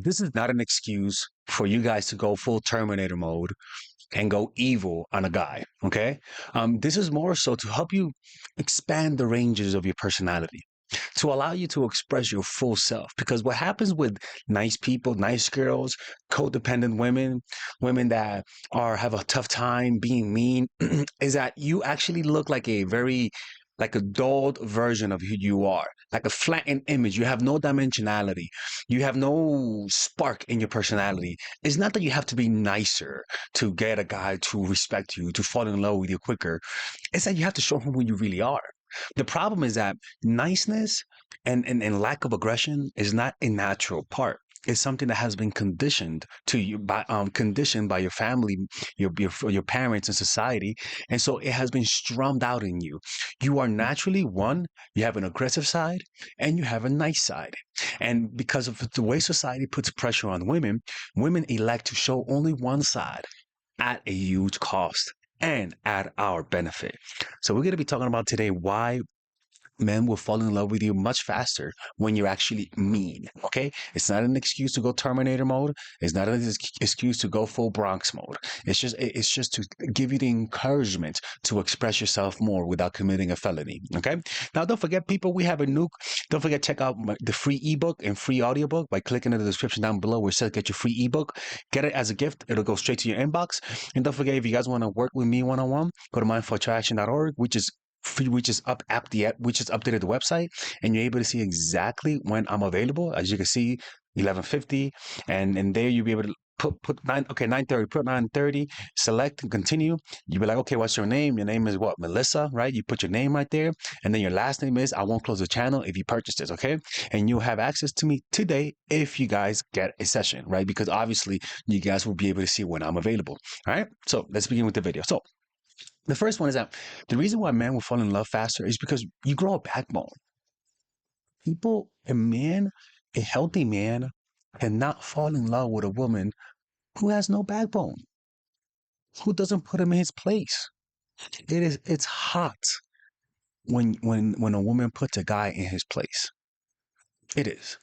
This is not an excuse for you guys to go full Terminator mode and go evil on a guy. Okay. This is more so to help you expand the ranges of your personality, to allow you to express your full self. Because what happens with nice people, nice girls, codependent women, women that are have a tough time being mean, is that you actually look like a very like a dulled version of who you are, like a flattened image. You have no dimensionality. You have no spark in your personality. It's not that you have to be nicer to get a guy to respect you, to fall in love with you quicker. It's that you have to show him who you really are. The problem is that niceness and lack of aggression is not a natural part. It's something that has been conditioned to you by conditioned by your family, your parents and society, and so it has been strummed out in you. You are naturally one. You have an aggressive side, and you have a nice side. And because of the way society puts pressure on women, women elect to show only one side at a huge cost and at our benefit. So we're going to be talking about today why men will fall in love with you much faster when you're actually mean. Okay, it's not an excuse to go Terminator mode. It's not an excuse to go full Bronx mode. It's just to give you the encouragement to express yourself more without committing a felony. Okay, now don't forget, people, we have a new. Don't forget, check out the free ebook and free audiobook by clicking in the description down below where it says get your free ebook. Get it as a gift. It'll go straight to your inbox. And don't forget, if you guys want to work with me one-on-one, go to mindfulattraction.org, which is free, which is updated the website, and you're able to see exactly when I'm available. As you can see, 11:50, and there you'll be able to put 9:30, put 9:30, select and continue. You'll be like, okay, what's your name? Your name is what? Melissa, right? You put your name right there, and then your last name is. I won't close the channel if you purchase this, okay? And you'll have access to me today if you guys get a session, right? Because obviously you guys will be able to see when I'm available. All right. So let's begin with the video. So the first one is that the reason why men will fall in love faster is because you grow a backbone. A healthy man, cannot fall in love with a woman who has no backbone, who doesn't put him in his place. It's hot when a woman puts a guy in his place. It is.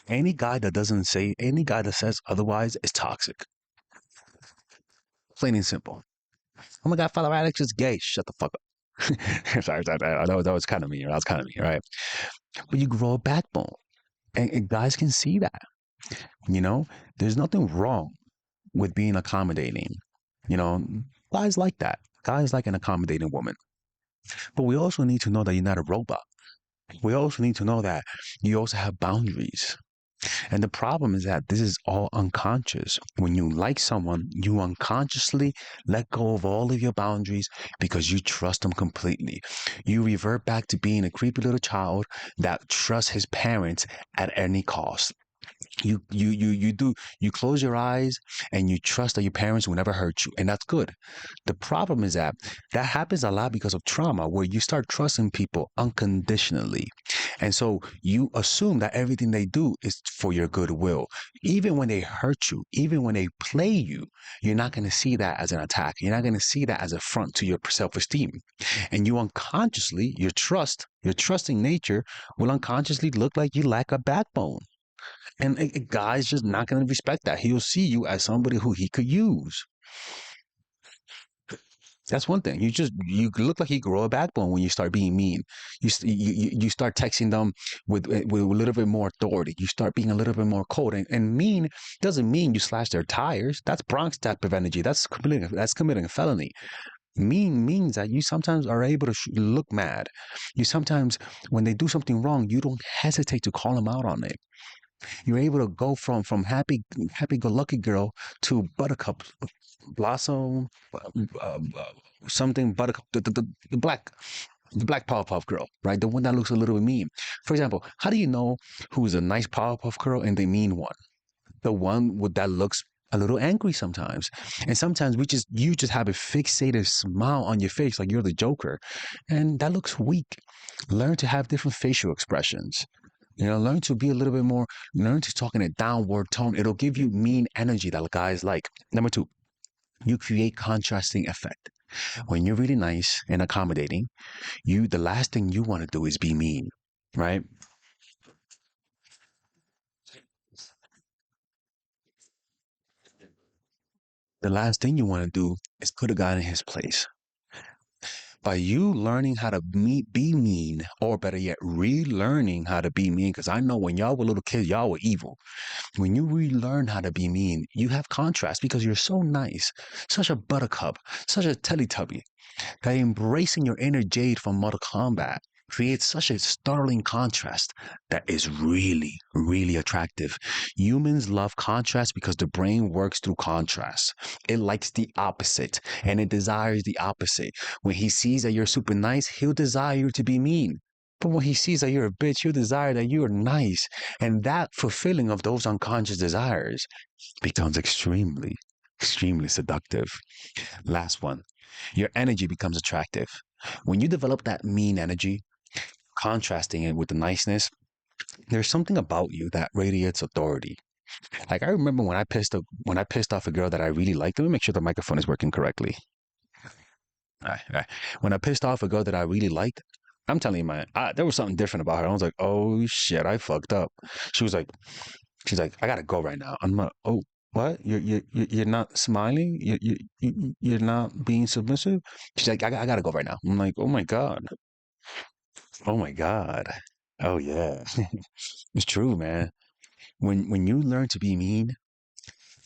Any guy that says otherwise is toxic. Plain and simple. Oh my God, Father Alex is gay. Shut the fuck up. Sorry, I know that was kind of mean. That was kind of mean, right? But you grow a backbone, and guys can see that. You know, there's nothing wrong with being accommodating. You know, guys like that. Guys like an accommodating woman. But we also need to know that you're not a robot. We also need to know that you also have boundaries. And the problem is that this is all unconscious. When you like someone, you unconsciously let go of all of your boundaries because you trust them completely. You revert back to being a creepy little child that trusts his parents at any cost. You close your eyes and you trust that your parents will never hurt you, and that's good. The problem is that that happens a lot because of trauma, where you start trusting people unconditionally, and so you assume that everything they do is for your goodwill. Even when they hurt you, even when they play you, you're not going to see that as an attack. You're not going to see that as a affront to your self-esteem, and you unconsciously, your trusting nature will unconsciously look like you lack a backbone. And a guy's just not going to respect that. He'll see you as somebody who he could use. That's one thing. You look like you grow a backbone when you start being mean. You start texting them with a little bit more authority. You start being a little bit more cold. And mean doesn't mean you slash their tires. That's Bronx type of energy. That's committing a felony. Mean means that you sometimes are able to look mad. You sometimes, when they do something wrong, you don't hesitate to call them out on it. You're able to go from happy go lucky girl to buttercup blossom something buttercup the black Powerpuff Girl, right? The one that looks a little bit mean. For example, how do you know who's a nice Powerpuff Girl and the mean one? The one with that looks a little angry sometimes. And sometimes you just have a fixated smile on your face like you're the Joker. And that looks weak. Learn to have different facial expressions. Learn to be a little bit more, learn to talk in a downward tone. It'll give you mean energy that guys like. Number two, you create contrasting effect. When you're really nice and accommodating, the last thing you want to do is be mean, right? the last thing you want to do is put a guy in his place. By you learning how to be mean, or better yet, relearning how to be mean, because I know when y'all were little kids, y'all were evil. When you relearn how to be mean, you have contrast because you're so nice, such a buttercup, such a Teletubby, that embracing your inner Jade from Mortal Kombat creates such a startling contrast that is really, really attractive. Humans love contrast because the brain works through contrast. It likes the opposite and it desires the opposite. When he sees that you're super nice, he'll desire you to be mean. But when he sees that you're a bitch, he'll desire that you are nice. And that fulfilling of those unconscious desires becomes extremely, extremely seductive. Last one, your energy becomes attractive. When you develop that mean energy, contrasting it with the niceness, there's something about you that radiates authority. Like I remember when I pissed off a girl that I really liked. Let me make sure the microphone is working correctly. All right, all right. When I pissed off a girl that I really liked, I'm telling you, man, there was something different about her. I was like, oh shit, I fucked up. She was like, she's like, I gotta go right now. I'm like, oh, what? You're not smiling? You're not being submissive? She's like, I gotta go right now. I'm like, oh my god, oh my god, oh yeah, it's true, man. When you learn to be mean,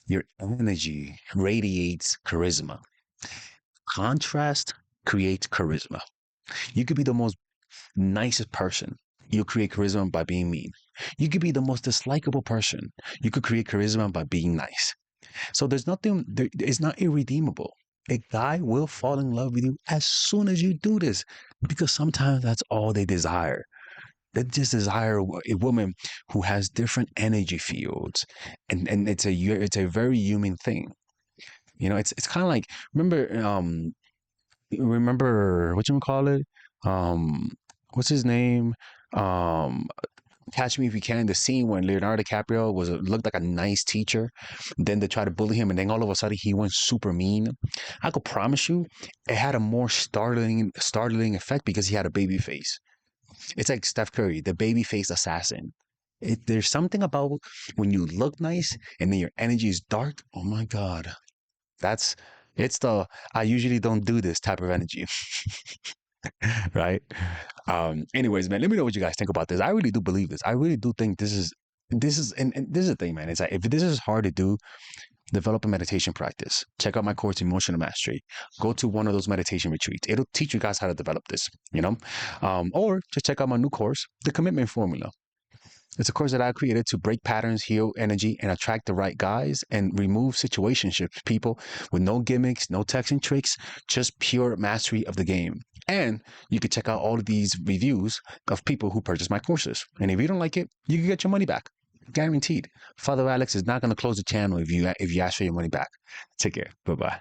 your energy radiates charisma. Contrast creates charisma. You could be the most nicest person. You create charisma by being mean. You could be the most dislikable person. You could create charisma by being nice. So there's nothing, it's not irredeemable. A guy will fall in love with you as soon as you do this because sometimes that's all they desire. They just desire a woman who has different energy fields, and it's a very human thing. You know, it's kind of like remember what you call it? Um, what's his name? Um, Catch Me If You Can. The scene when Leonardo DiCaprio looked like a nice teacher, then they tried to bully him, and then all of a sudden he went super mean. I could promise you, it had a more startling effect because he had a baby face. It's like Steph Curry, the baby face assassin. There's something about when you look nice and then your energy is dark. Oh my God. That's it's the I usually don't do this type of energy. Right? Anyways, man, let me know what you guys think about this. I really do believe this. I really do think and this is the thing, man. It's like if this is hard to do, develop a meditation practice. Check out my course, Emotional Mastery. Go to one of those meditation retreats. It'll teach you guys how to develop this, you know? Or just check out my new course, The Commitment Formula. It's a course that I created to break patterns, heal energy, and attract the right guys and remove situationships, people with no gimmicks, no tips and tricks, just pure mastery of the game. And you can check out all of these reviews of people who purchase my courses. And if you don't like it, you can get your money back. Guaranteed. Father Alex is not going to close the channel if you ask for your money back. Take care. Bye-bye.